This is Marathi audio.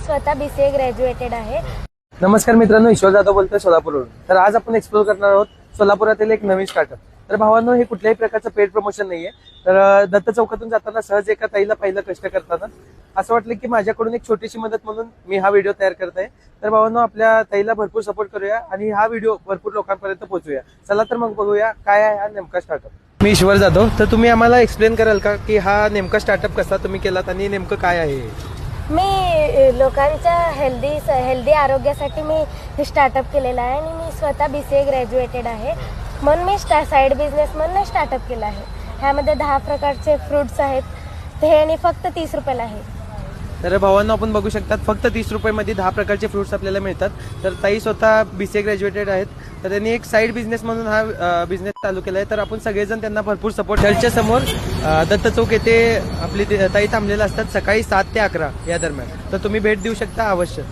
स्वतः BCA ग्रॅज्युएटेड आहे. नमस्कार मित्रांनो, ईश्वर जाधव बोलतोय सोलापूरवरून. तर आज आपण एक्सप्लोर करणार आहोत सोलापुरातील एक नवीन स्टार्टअप. तर भावांनो, हे कुठल्याही प्रकारचं पेड प्रमोशन नाहीये. तर दत्त चौकातून जाताना सहज एका ताईला पाहिलं कष्ट करताना असं वाटलं की माझ्याकडून एक छोटीशी मदत म्हणून मी हा व्हिडिओ तयार करत आहे. तर भावांनो, आपल्या ताईला भरपूर सपोर्ट करूया आणि हा व्हिडिओ भरपूर लोकांपर्यंत पोहोचूया. चला तर मग बघूया काय आहे हा नेमका स्टार्टअप. मी ईश्वर जाधव. तर तुम्ही आम्हाला एक्सप्लेन कराल का की हा नेमका स्टार्टअप कसा तुम्ही केलात आणि नेमकं काय आहे? मी लोकांच्या हेल्दी आरोग्यासाठी मी हे स्टार्टअप केलेलं आहे आणि मी स्वतः BCA ग्रॅज्युएटेड आहे. म्हणून मी साईड बिझनेस म्हणून स्टार्टअप केला आहे. ह्यामध्ये 10 प्रकारचे फ्रुट्स आहेत ते आणि फक्त 30 रुपयाला आहे. तर भावांना आपण बघू शकतात, फक्त 30 रुपयामध्ये 10 प्रकारचे फ्रुट्स आपल्याला मिळतात. तर ताई स्वतः BCA ग्रॅज्युएटेड आहेत. तर त्यांनी एक साईड बिझनेस म्हणून हा बिझनेस चालू केला आहे. तर आपण सगळेजण त्यांना भरपूर सपोर्ट. चर्चच्या समोर दत्त चौक येथे आपली ताई थांबलेल्या असतात सकाळी 7 ते 11 या दरम्यान. तर तुम्ही भेट देऊ शकता अवश्य.